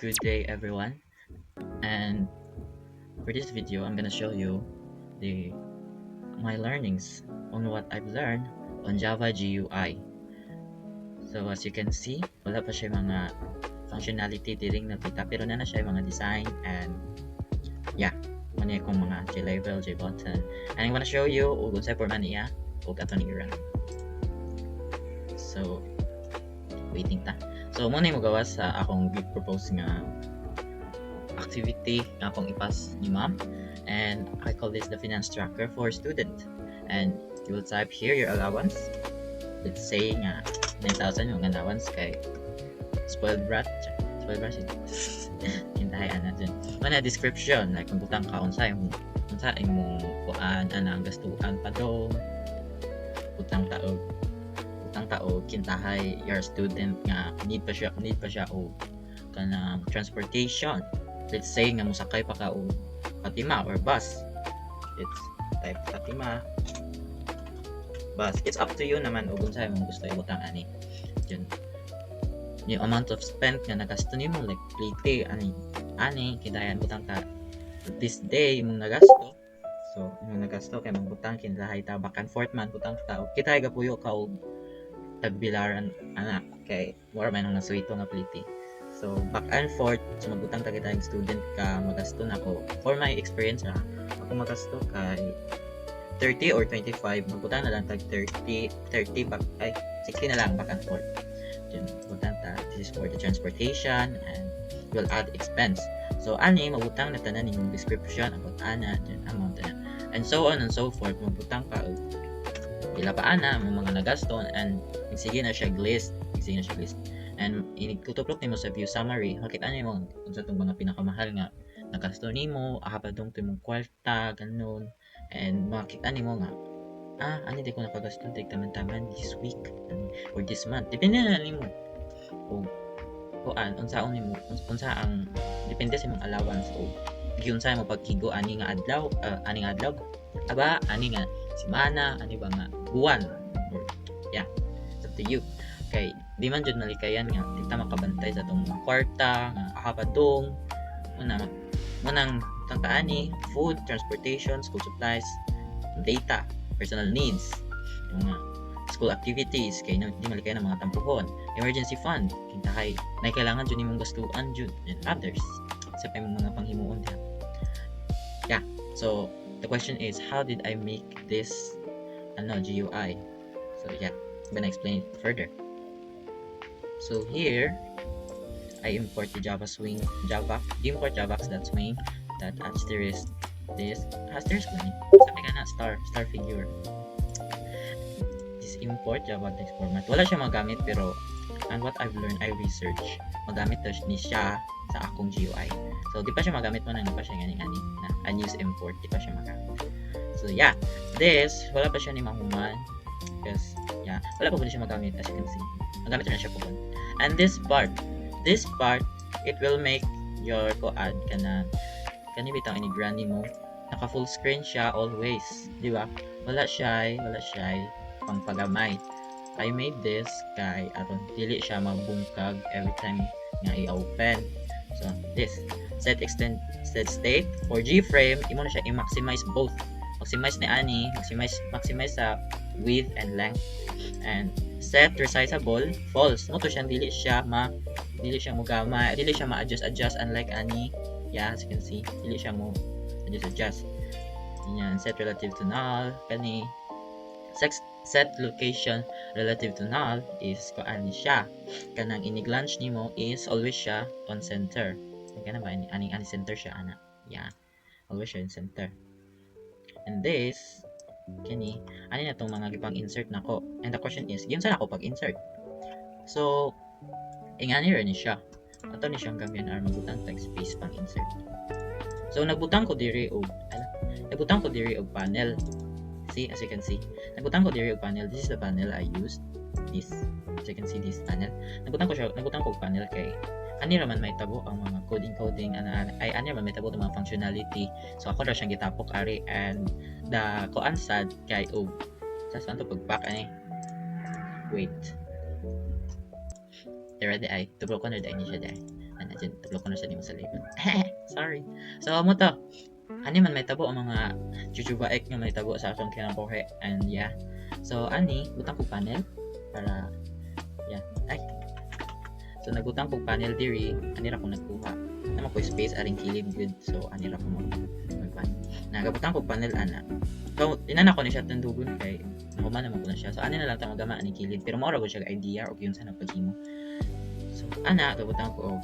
Good day everyone, and for this video I'm gonna show you the my learnings on what I've learned on Java GUI. So as you can see, wala pa siya mga functionality diring nakita pero na siya mga design and yeah, muna kong mga J-level, J-button, and I'm gonna show you kung sa forma niya ug ato ni i-run. So waiting ta. So muna yung magawa sa akong propose nga activity na akong ipas ni ma'am, and I call this the finance tracker for student. And you will type here your allowance. Let's say nga 9,000 yung allowance kay spoiled brat. Spoiled brat siya. Kintahay ana dyan. Mana description like kung butang ka unsa imong kuan ana gastuan pa do. Butang tao kintahay your student nga need pa siya o kanang transportation. Let's say nga musakay pa ka o Fatima or bus. It's type Fatima bus. It's up to you naman o kung saan mo gusto ibutang ani. Yun. Yung amount of spent nga nagasto nimo like plate ani kindayan butang ka this day imong nagasto. So imong nagasto kay magbutang kindahay ta back and forth man butang ta. Kitay gapuyo ka og tagbilaran ana kay more man ang nasuito nga plate. So back and forth so magbutang ta kitayong student ka magasto nako for my experience ako magasto kay 30 or 25 magbutang na lang tag 30 back ay 60 na lang back and forth. Then magbutang ta this is for the transportation and will add expense. So ani magbutang na tanan ning description about ana then amount na and so on and so forth magbutang ka pila pa ana mo mga nagasto and sige na siya list and initutuplok nimo sa view summary makita nimo unsa tong mga pinakamahal nga nagasto nimo ahapadong timong kwarta ganun and makita nimo nga ani di ko nakagasto tig taman-taman this week or this month depende na nimo kung unsa ang depende sa imong allowance o giun sa mo paghigo ani nga adlaw ani nga semana ani ba nga buwan or yeah it's up to you kay di man jud malikayan nga kita makabantay sa tong mga kwarta nga ahapadong manang tangtaani food, transportation, school supplies, data, personal needs, yung mga school activities kay di malikayan ang mga tampuhon, emergency fund kintahay na kailangan jud nimong gastuan jud and others sa pay mga panghimuon diha. Yeah, so the question is how did I make this GUI? So yeah, I'm gonna explain it further. So here I import the import javax.swing that asterisk this asterisk sabi ka na star figure this import java text format wala siya magamit pero and what I've learned I research magamit ni siya sa akong GUI. So di pa siya magamit mo na pa siya ngani na unused import di pa siya magamit. So yeah, this wala pa siya ni mahuman because yeah wala pa pwede siya magamit as you can see magamit na siya po. And this part it will make your koad kani bitang ini granny mo naka full screen siya always di ba wala siya pang pagamay. I made this kay aron dili siya mabungkag every time nga i-open. So this set state for G-frame imo na siya i-maximize both. Maximize maximize sa width and length and set resizable false mo to siya dili siya ma-adjust unlike ani yeah as you can see dili siya mo adjust yan. Set relative to null kani set location relative to null is kuan siya kanang inig launch nimo is always siya on center kana ba ani center siya ana yeah always siya in center. And this kani ani na tong mga gipang insert nako and the question is giun sa nako pag insert so ingani ra ni siya ato ni siyang gamyan aron magbutang tag space pang insert. So nagbutang ko diri og panel. See, as you can see nagbutang ko diri og panel. This is the panel I used. This as you can see this panel nagbutang ko og panel kay ani ra man may tabo ang mga coding ani ra man may tabo ang mga functionality. So ako ra siyang gitapok ari and the koansad kay sa santo pagback ani wait ready ay tubro ko na dai ni siya dai ana Imagine, tublok ko na siya nimo sa label. Sorry. So, mo to. Ani man may tabo ang mga chuchubaek nga may tabo sa akong kinabuhi. And yeah. So, ani, butang ko panel para yeah. Ay. So, nagutang ko panel diri, ani ra ko nagkuha. Naman ko space aring kilid good. So, ani ra ko magpan. Nagabutang ko panel ana. So, inana ko ni siya tandugon kay nahuman naman ko na siya. So, ani na lang ta magama ani kilid. Pero mao ra ko siya idea o yun sa nagpaghimo. So, ana, gabutang ko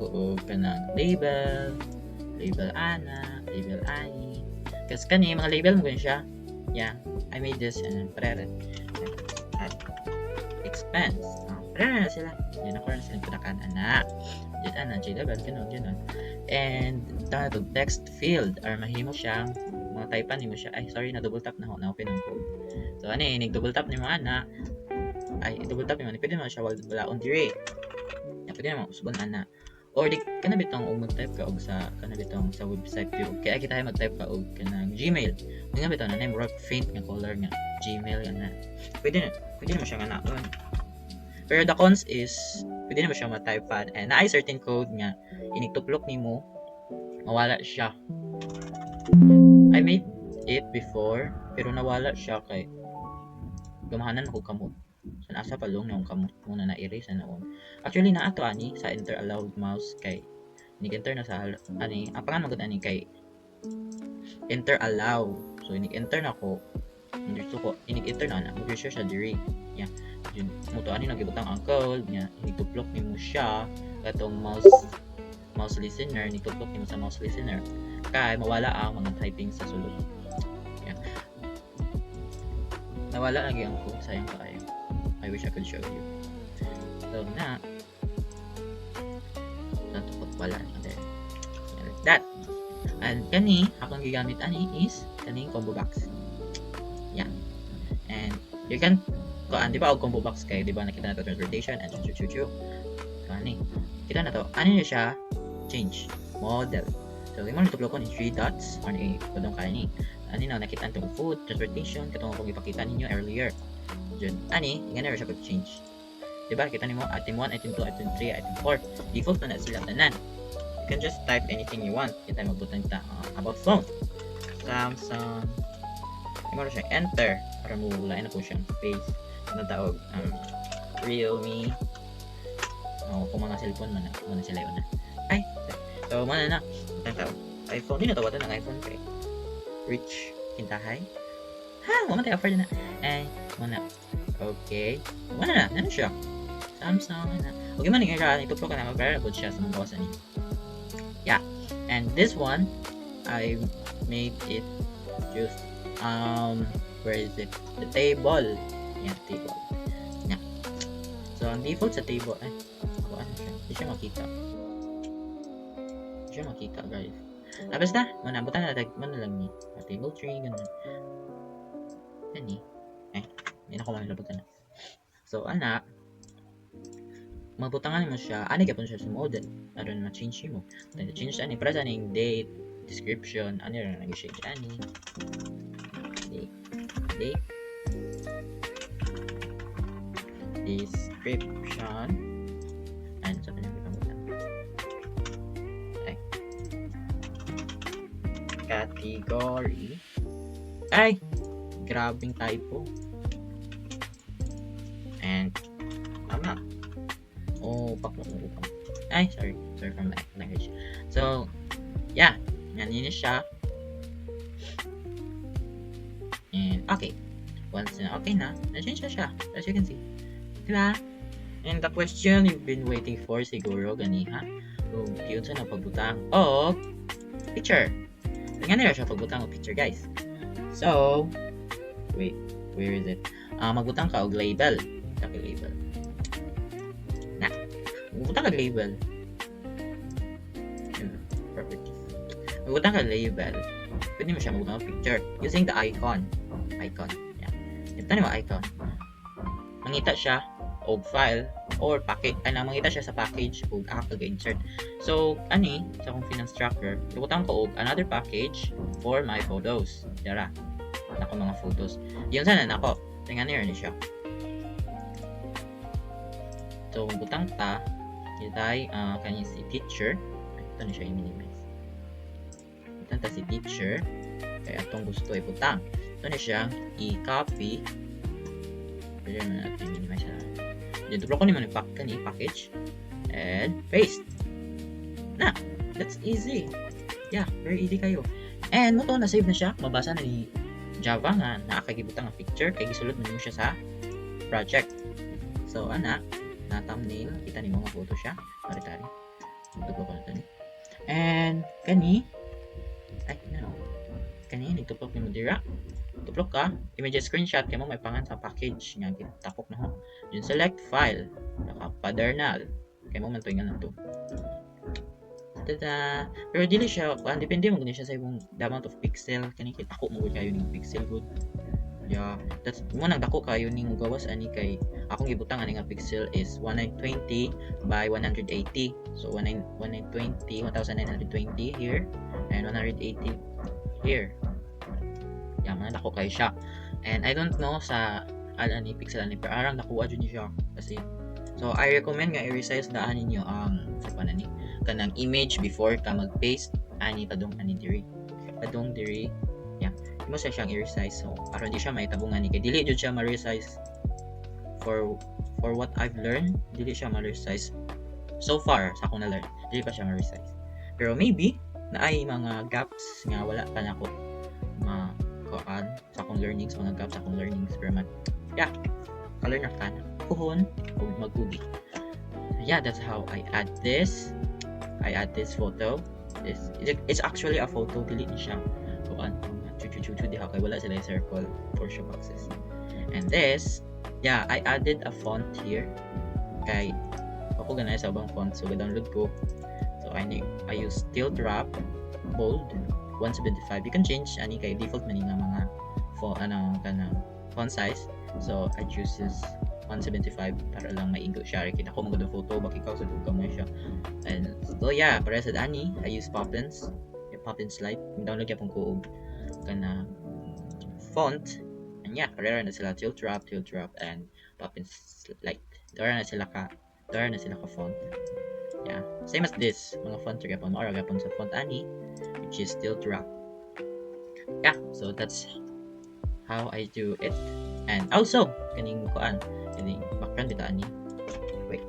og kanang label ana, label ani. Kasi kani mga label mo siya. Yeah, I made this parere. Expense. Parere na sila. Yan ako na silang pinakaan ana. Yan ana, J-level, ganun. And to text field or mahimo siya mga typean nimo siya. Ay, sorry, na double tap na ako na open ang code. So ani, double tap nimo ana. Ay, double tap nimo, pwede mo siya wala on dire. Pwede mo usbon ana. Or di kana bitong og mag-type ka og sa kana bitong sa website yo. Kaya kita ay mag-type ka og kanang Gmail. Nga bitaw na name rock faint nga color nga Gmail yan na. Pwede mo siya nga naon. Pero the cons is pwede mo siya ma-type pad and naay certain code nga inigtuplok nimo mawala siya. I made it before pero nawala siya kay gamahanan ako kamot. So, nasa palong na yung kamot muna na-erase na noon. Actually, na ato ani sa enter allowed mouse kay enter na sa ani apangan magud ani kay enter allow. So, enter na ko. Enter na na. Mag-share siya diri. Yeah. Yun. Muto ani nagibutang ang code niya. Inituplok nimo siya katong mouse listener. Nituplok nimo sa mouse listener. Kay mawala ang mga typing sa sulod. Yeah. Nawala lagi ang code. Sayang kaayo. I wish I could show you. So na natukot wala there. Like that. And kani akong gigamit ani is kaning combo box. Yeah. And you can di ba og combo box kay di ba nakita na to transportation and chu. Kani. Kita na to. Ano niya siya? Change model. So imo nito ko ni 3 dots on a padong kani. Ani na nakita tong food, transportation katong akong ipakita ninyo earlier. Diyan. Ani, nga na siya pag-change. Diba? Kita nimo item 1, item 2, item 3, item 4. Default na sila tanan. You can just type anything you want. Kita magbutang ta about phone. Samsung. Imo siya enter para mo wala na po siyang space. Ano tawag? Realme. Kung mga cellphone man na sila yun na. Ay, so mana na. Ang tawag. iPhone din na tawag ng iPhone kay Rich Kintahay. Ha, mamatay offer na. Ay, muna. Okay. Muna na. Ano siya? Samsung na. Okay man nga siya. Ituplok ka na. Mag-variable siya sa mga kawasan niya. Yeah. And this one, I made it just, where is it? The table. Yeah, table. Yeah. So, ang default sa table, ano siya? Hindi siya makita. Hindi siya makita, guys. Basta, manabutan na lang ni. Table tree, ganun. Yan hindi na ko manilabutan na. So, anak, mabutangan mo siya, ani ka po siya sa model. Aron ma-change mo. Change ani, para sa aning date, description, ano rin nag-change ani. Date. Description. Ano sa pinagpapamutan? Category. Ay! Grabing typo. And tama. Pakmo. Ay, sorry from the language. So, yeah. Yan siya. And okay. Once na okay na, na-change na siya. As you can see. Diba? And the question you've been waiting for siguro ganiha. Kung yun sa napabutang o picture. Nga na siya pagbutang o picture, guys. So, wait, where is it? Magbutang ka og label. Label. Magbutang ka label. Properties. Magbutang ka label. Pwede mo siya magbutang og picture using the icon. Yeah. Ito na icon. Mangita siya og file or package. Mangita siya sa package og insert. So, sa akong finance tracker, magbutang ko og another package for my photos. Dara. Ako mga photos. Yun sana nako. Tingnan niyo siya. So, butang ta, Itay, kanya si teacher. Ito na siya i-minimize. Ito na si teacher. Kaya itong gusto iputang. Ito na siya i-copy. Pwede na natin i-minimize siya. Dito ko naman yung package. And paste. Na, that's easy. Yeah, very easy kayo. And mo to na-save na siya. Mabasa na ni Java nga nakakagibutang ang picture. Kaya gisulot na siya sa project. So, na thumbnail. Kita ni mga photo siya. Tari-tari. Ito ko na. And, kani, nagtuplok ni mo dira. Tuplok ka, image screenshot kaya mo may pangan sa package nga tapok na ho. Yung select file, naka-padernal. Kaya mo man tuingan na to. Tada! Pero dili siya, depende mo gani siya sa imong the amount of pixel. Kani kita ko mo kayo ning pixel good. Yeah, that's mo nang dako kayo ning gawas ani kay akong gibutang ani nga pixel is 1920 by 180. So 1920 here and 180 here. Yeah, man dako kayo siya. And I don't know sa ani pixel ani pero arang nakuha jud ni siya kasi so I recommend nga i-resize daan ninyo ang sa panani kanang image before ka mag-paste ani padung ani diri. Padung diri. Yeah. Mo siya siyang i-resize so para hindi siya maitabungan ni kay dili jud siya ma-resize for what I've learned dili siya ma-resize so far sa akong na-learn dili pa siya ma-resize pero maybe na ay mga gaps nga wala pa nako ma-kuan sa akong learnings mga gaps sa akong learnings pero yeah color na ka na kuhon ug magkubi yeah that's how I add this photo it's actually a photo dili ni siya kuan chuchu di kay wala sila circle portion boxes and this yeah I added a font here kay ako ganay sa ubang font so ga-download ko so I use tilt wrap bold 175 you can change ani kay default man nga mga font size so I choose this 175 para lang maigo siya kita ko magandang photo baki ka sa dugang mo siya and so yeah para sa ani I use Poppins Lite download yapon ko kana font and yeah pareha na sila tilt wrap and Poppins Lite dara na sila ka font yeah same as this mga font gyapon mao ra gyapon sa font ani which is tilt wrap yeah so that's how I do it and also kaning background dito ani wait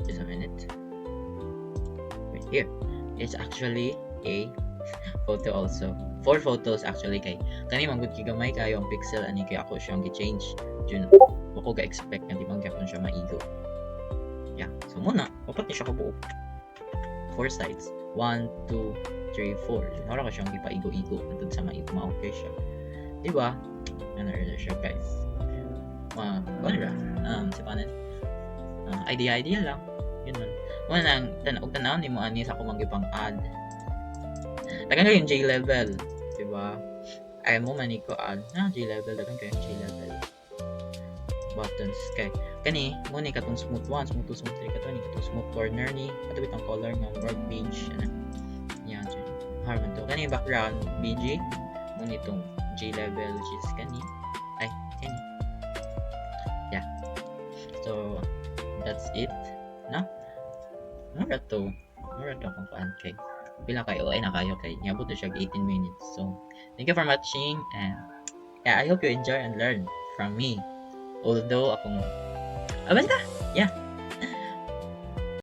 just a minute right here it's actually a photo also 4 photos actually kay kani manggod kigamay kayo ang pixel ani kay ako siyang gi-change jud ako ga-expect nga di man gyapon siya maigo yeah so muna upat ni siya kabuo 4 sides 1 2 3 4 ora ko siyang gipaigo-igo antud sa maigo ma-okay siya di ba ano na siya guys si panen idea lang yun man mo nang tanaw ni mo ani sa akong manggipang add dagan kayo yung J-level diba ay mo man ko add J-level dagan kayo yung J-level buttons kay kani mo ni katong smooth 1 smooth 2 smooth 3 katong smooth corner ni katubit ang color ng workbench yan harman to kani background BG mo nitong J-level which is kani yeah so that's it na mura to kung paan kay pila kayo ay na kayo kay nyabot na siya 18 minutes so thank you for watching and yeah I hope you enjoy and learn from me although akong basta yeah